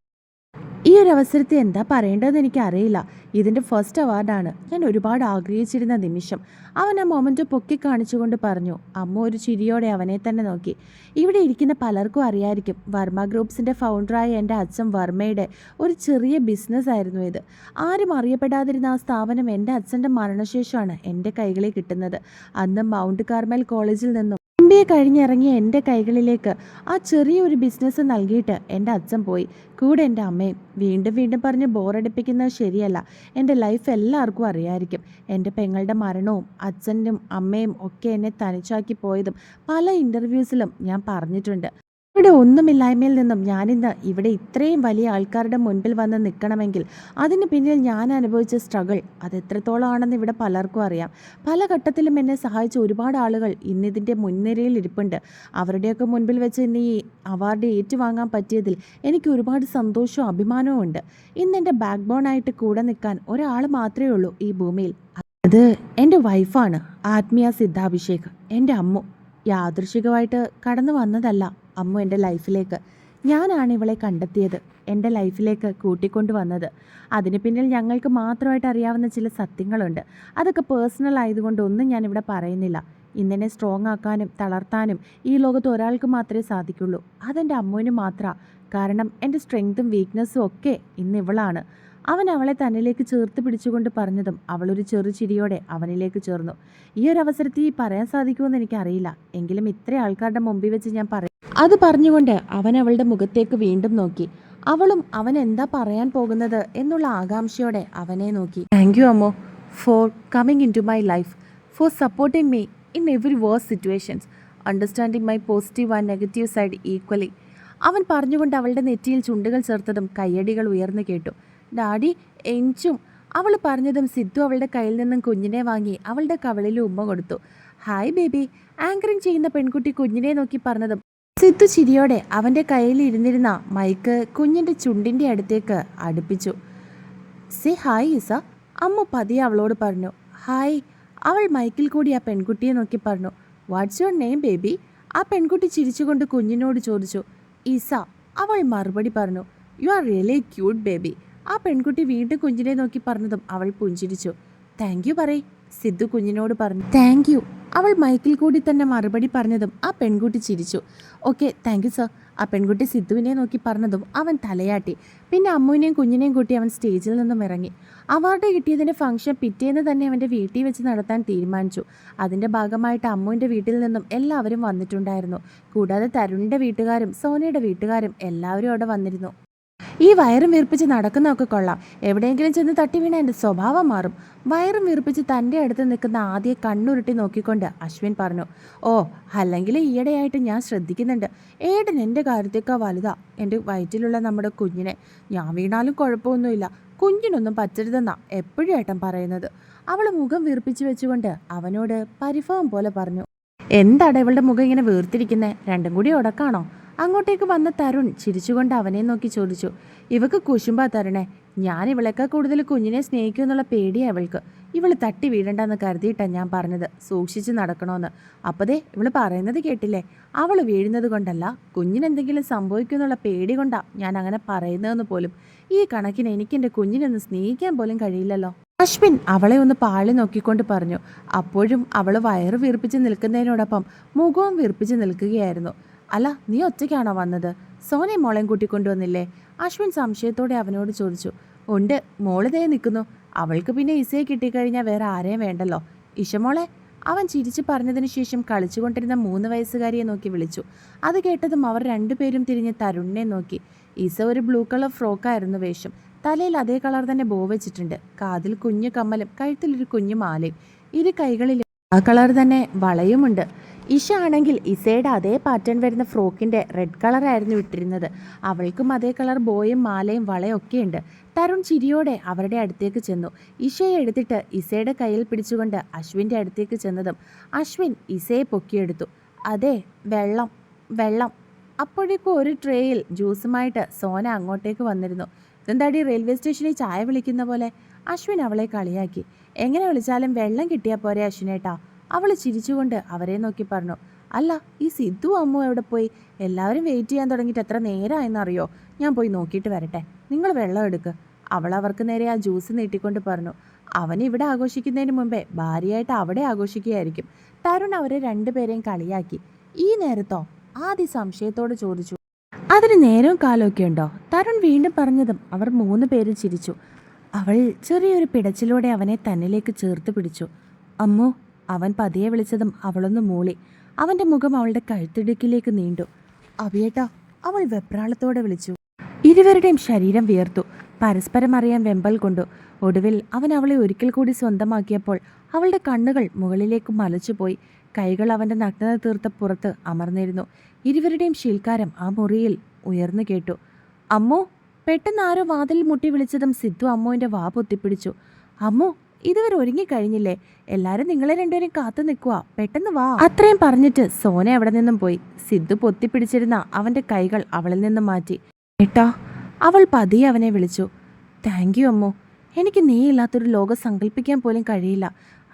ഈ ഒരു അവസരത്തിൽ എന്താ പറയേണ്ടതെന്ന് എനിക്കറിയില്ല. ഇതിൻ്റെ ഫസ്റ്റ് അവാർഡാണ്. ഞാൻ ഒരുപാട് ആഗ്രഹിച്ചിരുന്ന നിമിഷം. അവൻ ആ മൊമെൻറ്റ് പൊക്കി കാണിച്ചുകൊണ്ട് പറഞ്ഞു. അമ്മ ഒരു ചിരിയോടെ അവനെ തന്നെ നോക്കി. ഇവിടെ ഇരിക്കുന്ന പലർക്കും അറിയായിരിക്കും, വർമ്മ ഗ്രൂപ്പ്സിൻ്റെ ഫൗണ്ടറായ എൻ്റെ അച്ഛൻ വർമ്മയുടെ ഒരു ചെറിയ ബിസിനസ് ആയിരുന്നു ഇത്. ആരും അറിയപ്പെടാതിരുന്ന ആ സ്ഥാപനം എൻ്റെ അച്ഛൻ്റെ മരണശേഷമാണ് എൻ്റെ കൈകളിൽ കിട്ടുന്നത്. അന്ന് മൗണ്ട് കാർമൽ കോളേജിൽ നിന്നും MBA കഴിഞ്ഞിറങ്ങിയ എൻ്റെ കൈകളിലേക്ക് ആ ചെറിയൊരു ബിസിനസ് നൽകിയിട്ട് എൻ്റെ അച്ഛൻ പോയി. കൂടെ എൻ്റെ അമ്മയും. വീണ്ടും വീണ്ടും പറഞ്ഞ് ബോറടിപ്പിക്കുന്നത് ശരിയല്ല. എൻ്റെ ലൈഫ് എല്ലാവർക്കും അറിയായിരിക്കും. എൻ്റെ പെങ്ങളുടെ മരണവും അച്ഛനും അമ്മയും ഒക്കെ എന്നെ തനിച്ചാക്കി പോയതും പല ഇൻ്റർവ്യൂസിലും ഞാൻ പറഞ്ഞിട്ടുണ്ട്. ഇവിടെ ഒന്നുമില്ലായ്മയിൽ നിന്നും ഞാനിന്ന് ഇവിടെ ഇത്രയും വലിയ ആൾക്കാരുടെ മുൻപിൽ വന്ന് നിൽക്കണമെങ്കിൽ അതിന് പിന്നിൽ ഞാൻ അനുഭവിച്ച സ്ട്രഗിൾ അത് എത്രത്തോളം ആണെന്ന് ഇവിടെ പലർക്കും അറിയാം. പല ഘട്ടത്തിലും എന്നെ സഹായിച്ച ഒരുപാട് ആളുകൾ ഇന്നിതിൻ്റെ മുൻനിരയിൽ ഇരിപ്പുണ്ട്. അവരുടെയൊക്കെ മുൻപിൽ വെച്ച് ഇന്ന് ഈ അവാർഡ് ഏറ്റുവാങ്ങാൻ പറ്റിയതിൽ എനിക്ക് ഒരുപാട് സന്തോഷവും അഭിമാനവും ഉണ്ട്. ഇന്ന് എൻ്റെ ബാക്ക് ബോണായിട്ട് കൂടെ നിൽക്കാൻ ഒരാൾ മാത്രമേ ഉള്ളൂ ഈ ഭൂമിയിൽ. അത് എൻ്റെ വൈഫാണ്, ആത്മീയ സിദ്ധാഭിഷേക്, എൻ്റെ അമ്മു. യാദൃശികമായിട്ട് കടന്നു വന്നതല്ല അമ്മു എൻ്റെ ലൈഫിലേക്ക്. ഞാനാണ് ഇവളെ കണ്ടെത്തിയത്, എൻ്റെ ലൈഫിലേക്ക് കൂട്ടിക്കൊണ്ടു വന്നത്. അതിന് പിന്നിൽ ഞങ്ങൾക്ക് മാത്രമായിട്ട് അറിയാവുന്ന ചില സത്യങ്ങളുണ്ട്. അതൊക്കെ പേഴ്സണൽ ആയതുകൊണ്ട് ഒന്നും ഞാനിവിടെ പറയുന്നില്ല. ഇന്നെന്നെ സ്ട്രോങ് ആക്കാനും തളർത്താനും ഈ ലോകത്ത് ഒരാൾക്ക് മാത്രമേ സാധിക്കുള്ളൂ. അതെൻ്റെ അമ്മുവിന് മാത്രമാണ്. കാരണം എൻ്റെ സ്ട്രെങ്ത്തും വീക്ക്നെസ്സും ഒക്കെ ഇന്ന് ഇവളാണ്. അവൻ അവളെ തന്നിലേക്ക് ചേർത്ത് പിടിച്ചുകൊണ്ട് പറഞ്ഞതും അവളൊരു ചെറു ചിരിയോടെ അവനിലേക്ക് ചേർന്നു. ഈ ഒരു അവസരത്തിൽ പറയാൻ സാധിക്കുമെന്ന് എനിക്കറിയില്ല, എങ്കിലും ഇത്ര ആൾക്കാരുടെ മുമ്പിൽ വെച്ച് ഞാൻ പറയും. അത് പറഞ്ഞുകൊണ്ട് അവൻ അവളുടെ മുഖത്തേക്ക് വീണ്ടും നോക്കി. അവളും അവൻ എന്താ പറയാൻ പോകുന്നത് എന്നുള്ള ആകാംക്ഷയോടെ അവനെ നോക്കി. താങ്ക് യു അമ്മോ for coming into my life, for supporting me in every worse situations, understanding my positive and negative side equally. അവൻ പറഞ്ഞുകൊണ്ട് അവളുടെ നെറ്റിയിൽ ചുണ്ടുകൾ ചേർത്തതും കയ്യടികൾ ഉയർന്നു കേട്ടു. ഡാഡി, എഞ്ചും. അവൾ പറഞ്ഞതും സിദ്ധു അവളുടെ കയ്യിൽ നിന്നും കുഞ്ഞിനെ വാങ്ങി അവളുടെ കവളിൽ ഉമ്മ കൊടുത്തു. Hi baby. ആങ്കറിങ് ചെയ്യുന്ന പെൺകുട്ടി കുഞ്ഞിനെ നോക്കി പറഞ്ഞതും സിദ്ധു ചിരിയോടെ അവൻ്റെ കയ്യിൽ ഇരുന്നിരുന്ന മൈക്ക് കുഞ്ഞിൻ്റെ ചുണ്ടിൻ്റെ അടുത്തേക്ക് അടുപ്പിച്ചു. സേ ഹായ് ഇസ, അമ്മ പതിയെ അവളോട് പറഞ്ഞു. ഹായ്. അവൾ മൈക്കിൽ കൂടി ആ പെൺകുട്ടിയെ നോക്കി പറഞ്ഞു. What's your name baby? ആ പെൺകുട്ടി ചിരിച്ചുകൊണ്ട് കുഞ്ഞിനോട് ചോദിച്ചു. ഇസ. അവൾ മറുപടി പറഞ്ഞു. You are really cute baby. ആ പെൺകുട്ടി വീണ്ടും കുഞ്ഞിനെ നോക്കി പറഞ്ഞതും അവൾ പുഞ്ചിരിച്ചു. താങ്ക് യു പറയ്, സിദ്ധു കുഞ്ഞിനോട് പറഞ്ഞു. Thank you. അവൾ മൈക്കിൽ കൂടി തന്നെ മറുപടി പറഞ്ഞതും ആ പെൺകുട്ടി ചിരിച്ചു. Okay, thank you sir. ആ പെൺകുട്ടി സിദ്ധുവിനെ നോക്കി പറഞ്ഞതും അവൻ തലയാട്ടി. പിന്നെ അമ്മുവിനെയും കുഞ്ഞിനെയും കൂട്ടി അവൻ സ്റ്റേജിൽ നിന്നും ഇറങ്ങി. അവാർഡ് കിട്ടിയതിൻ്റെ ഫംഗ്ഷൻ പിറ്റേന്ന് തന്നെ അവൻ്റെ വീട്ടിൽ വെച്ച് നടത്താൻ തീരുമാനിച്ചു. അതിൻ്റെ ഭാഗമായിട്ട് അമ്മുവിൻ്റെ വീട്ടിൽ നിന്നും എല്ലാവരും വന്നിട്ടുണ്ടായിരുന്നു. കൂടാതെ തരുണിൻ്റെ വീട്ടുകാരും സോനയുടെ വീട്ടുകാരും എല്ലാവരും അവിടെ വന്നിരുന്നു. ഈ വയറും വീർപ്പിച്ച് നടക്കുന്നതൊക്കെ കൊള്ളാം. എവിടെയെങ്കിലും ചെന്ന് തട്ടി വീണ എൻ്റെ സ്വഭാവം മാറും. വയറും വീർപ്പിച്ച് തൻ്റെ അടുത്ത് നിൽക്കുന്ന ആദ്യ കണ്ണുരുട്ടി നോക്കിക്കൊണ്ട് അശ്വിൻ പറഞ്ഞു. ഓ, അല്ലെങ്കിൽ ഈയിടെയായിട്ട് ഞാൻ ശ്രദ്ധിക്കുന്നുണ്ട്. ഏട്ടൻ എൻ്റെ കാര്യത്തേക്കാൾ വലുതാ എൻ്റെ വയറ്റിലുള്ള നമ്മുടെ കുഞ്ഞിനെ. ഞാൻ വീണാലും കുഴപ്പമൊന്നുമില്ല, കുഞ്ഞിനൊന്നും പറ്റരുതെന്നാ എപ്പോഴും ഏട്ടൻ പറയുന്നത്. അവൾ മുഖം വീർപ്പിച്ച് വെച്ചുകൊണ്ട് അവനോട് പരിഭവം പോലെ പറഞ്ഞു. എന്താണ് ഇവളുടെ മുഖം ഇങ്ങനെ വീർത്തിരിക്കുന്നത്? രണ്ടും കൂടി ഉടക്കാണോ? അങ്ങോട്ടേക്ക് വന്ന തരുൺ ചിരിച്ചുകൊണ്ട് അവനെ നോക്കി ചോദിച്ചു. ഇവക്ക് കുശുമ്പാ തരണേ. ഞാൻ ഇവളേക്കാൾ കൂടുതൽ കുഞ്ഞിനെ സ്നേഹിക്കും എന്നുള്ള പേടിയാണ് ഇവൾക്ക്. ഇവൾ തട്ടി വീഴണ്ടെന്ന് കരുതിയിട്ടാണ് ഞാൻ പറഞ്ഞത് സൂക്ഷിച്ച് നടക്കണമെന്ന്. അപ്പതേ ഇവൾ പറയുന്നത് കേട്ടില്ലേ? അവൾ വീഴുന്നത് കൊണ്ടല്ല, കുഞ്ഞിനെന്തെങ്കിലും സംഭവിക്കുമെന്നുള്ള പേടി കൊണ്ടാണ് ഞാൻ അങ്ങനെ പറയുന്നതെന്ന് പോലും. ഈ കണക്കിന് എനിക്ക് എൻ്റെ കുഞ്ഞിനൊന്ന് സ്നേഹിക്കാൻ പോലും കഴിയില്ലല്ലോ. അശ്വിൻ അവളെ ഒന്ന് പാളി നോക്കിക്കൊണ്ട് പറഞ്ഞു. അപ്പോഴും അവൾ വയറ് വീർപ്പിച്ച് നിൽക്കുന്നതിനോടൊപ്പം മുഖവും വീർപ്പിച്ച് നിൽക്കുകയായിരുന്നു. അല്ല, നീ ഒറ്റയ്ക്കാണോ വന്നത്? സോനെ മോളെയും കൂട്ടിക്കൊണ്ടുവന്നില്ലേ? അശ്വിൻ സംശയത്തോടെ അവനോട് ചോദിച്ചു. ഉണ്ട്, മോള് ദേ നിൽക്കുന്നു. അവൾക്ക് പിന്നെ ഇസയെ കിട്ടിക്കഴിഞ്ഞാൽ വേറെ ആരെയും വേണ്ടല്ലോ. ഇഷമോളെ. അവൻ ചിരിച്ചു പറഞ്ഞതിന് ശേഷം കളിച്ചുകൊണ്ടിരുന്ന 3 വയസ്സുകാരിയെ നോക്കി വിളിച്ചു. അത് കേട്ടതും അവർ രണ്ടുപേരും തിരിഞ്ഞ് തരുണിനെ നോക്കി. ഇസ ഒരു ബ്ലൂ കളർ ഫ്രോക്കായിരുന്നു വേഷം. തലയിൽ അതേ കളർ തന്നെ ബോ വെച്ചിട്ടുണ്ട്. കാതിൽ കുഞ്ഞു കമ്മലും കഴുത്തിലൊരു കുഞ്ഞു മാലയും, ഇരു കൈകളിലും ആ കളർ തന്നെ വളയുമുണ്ട്. ഇഷ ആണെങ്കിൽ ഇസയുടെ അതേ പാറ്റേൺ വരുന്ന ഫ്രോക്കിൻ്റെ റെഡ് കളറായിരുന്നു ഇട്ടിരുന്നത്. അവൾക്കും അതേ കളർ ബോയും മാലയും വളയൊക്കെ ഉണ്ട്. തരുൺ ചിരിയോടെ അവരുടെ അടുത്തേക്ക് ചെന്നു. ഇഷയെ എടുത്തിട്ട് ഇസയുടെ കയ്യിൽ പിടിച്ചുകൊണ്ട് അശ്വിൻ്റെ അടുത്തേക്ക് ചെന്നതും അശ്വിൻ ഇസയെ പൊക്കിയെടുത്തു. അതെ, വെള്ളം വെള്ളം. അപ്പോഴേക്കും ഒരു ട്രേയിൽ ജ്യൂസുമായിട്ട് സോന അങ്ങോട്ടേക്ക് വന്നിരുന്നു. ഇതെന്താടി റെയിൽവേ സ്റ്റേഷനിൽ ചായ വിളിക്കുന്ന പോലെ? അശ്വിൻ അവളെ കളിയാക്കി. എങ്ങനെ വിളിച്ചാലും വെള്ളം കിട്ടിയാൽ പോരെ അശ്വിനേട്ടാ? അവൾ ചിരിച്ചുകൊണ്ട് അവരെ നോക്കി പറഞ്ഞു. അല്ല, ഈ സിദ്ധു അമ്മു എവിടെ പോയി? എല്ലാവരും വെയിറ്റ് ചെയ്യാൻ തുടങ്ങിയിട്ട് എത്ര നേരമായെന്നറിയോ? ഞാൻ പോയി നോക്കിയിട്ട് വരട്ടെ, നിങ്ങൾ വെള്ളം എടുക്ക്. അവൾ അവർക്ക് നേരെ ആ ജ്യൂസ് നീട്ടിക്കൊണ്ട് പറഞ്ഞു. അവൻ ഇവിടെ ആഘോഷിക്കുന്നതിന് മുമ്പേ ഭാര്യയായിട്ട് അവിടെ ആഘോഷിക്കുകയായിരിക്കും. തരുൺ അവരെ രണ്ടുപേരെയും കളിയാക്കി. ഈ നേരത്തോ? ആദ്യ സംശയത്തോട് ചോദിച്ചു. അതിന് നേരവും കാലമൊക്കെ ഉണ്ടോ? തരുൺ വീണ്ടും പറഞ്ഞതും അവർ 3 പേരും ചിരിച്ചു. അവൾ ചെറിയൊരു പിടച്ചിലൂടെ അവനെ തന്നിലേക്ക് ചേർത്ത് പിടിച്ചു. അമ്മോ, അവൻ പതിയെ വിളിച്ചതും അവളൊന്ന് മൂളി. അവൻ്റെ മുഖം അവളുടെ കഴുത്തിടുക്കിലേക്ക് നീണ്ടു. അവിയേട്ടാ, അവൾ വെപ്രാളത്തോടെ വിളിച്ചു. ഇരുവരുടെയും ശരീരം വിയർത്തു. പരസ്പരം അറിയാൻ വെമ്പൽ കൊണ്ടു. ഒടുവിൽ അവൻ അവളെ ഒരിക്കൽ കൂടി സ്വന്തമാക്കിയപ്പോൾ അവളുടെ കണ്ണുകൾ മുകളിലേക്ക് മലച്ചുപോയി. കൈകൾ അവൻ്റെ നഗ്നത തീർത്ത പുറത്ത് അമർന്നിരുന്നു. ഇരുവരുടെയും ശീൽക്കാരം ആ മുറിയിൽ ഉയർന്നു കേട്ടു. അമ്മോ! പെട്ടെന്ന് ആരോ വാതിൽ മുട്ടി വിളിച്ചതും സിദ്ധു അമ്മുവിൻ്റെ വാ പൊത്തിപ്പിടിച്ചു. അമ്മോ, ഇതുവരെ ഒരുങ്ങിക്കഴിഞ്ഞില്ലേ? എല്ലാവരും നിങ്ങളെ രണ്ടുപേരും കാത്തു നിൽക്കുക, പെട്ടെന്ന് വാ. അത്രയും പറഞ്ഞിട്ട് സോന അവിടെ നിന്നും പോയി. സിദ്ധു പൊത്തിപ്പിടിച്ചിരുന്ന അവൻ്റെ കൈകൾ അവളിൽ നിന്നും മാറ്റി. ഏട്ടാ, അവൾ പതിയെ അവനെ വിളിച്ചു. താങ്ക് യു അമ്മോ. എനിക്ക് നീ ഇല്ലാത്തൊരു ലോകം സങ്കല്പിക്കാൻ പോലും കഴിയില്ല.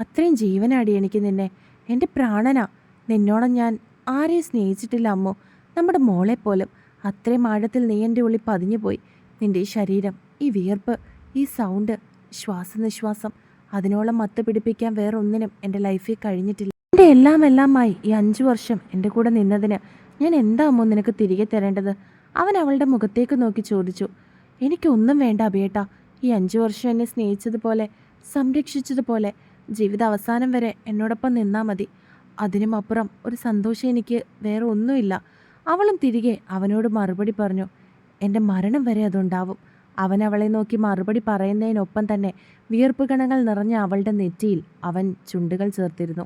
അത്രയും ജീവനാടി എനിക്ക് നിന്നെ. എൻ്റെ പ്രാണനാ. നിന്നോളം ഞാൻ ആരെയും സ്നേഹിച്ചിട്ടില്ല അമ്മോ, നമ്മുടെ മോളെപ്പോലും. അത്രയും ആഴത്തിൽ നീ എൻ്റെ ഉള്ളിൽ പതിഞ്ഞു പോയി. നിൻ്റെ ഈ ശരീരം, ഈ വിയർപ്പ്, ഈ സൗണ്ട്, ശ്വാസനിശ്വാസം, അതിനോളം മത്ത് പിടിപ്പിക്കാൻ വേറൊന്നിനും എൻ്റെ ലൈഫിൽ കഴിഞ്ഞിട്ടില്ല. എൻ്റെ എല്ലാമായി ഈ 5 വർഷം എൻ്റെ കൂടെ നിന്നതിന് ഞാൻ എന്താ അമ്മോ നിനക്ക് തിരികെ തരേണ്ടത്? അവൻ അവളുടെ മുഖത്തേക്ക് നോക്കി ചോദിച്ചു. എനിക്കൊന്നും വേണ്ട അഭിയേട്ടാ. ഈ 5 വർഷം എന്നെ സ്നേഹിച്ചതുപോലെ, സംരക്ഷിച്ചതുപോലെ ജീവിത അവസാനം വരെ എന്നോടൊപ്പം നിന്നാൽ മതി. അതിനുമപ്പുറം ഒരു സന്തോഷം എനിക്ക് വേറെ ഒന്നുമില്ല. അവളും തിരികെ അവനോട് മറുപടി പറഞ്ഞു. എൻ്റെ മരണം വരെ അതുണ്ടാവും. അവൻ അവളെ നോക്കി മറുപടി പറയുന്നതിനൊപ്പം തന്നെ വിയർപ്പ് കണങ്ങൾ നിറഞ്ഞ അവളുടെ നെറ്റിയിൽ അവൻ ചുണ്ടുകൾ ചേർത്തിരുന്നു.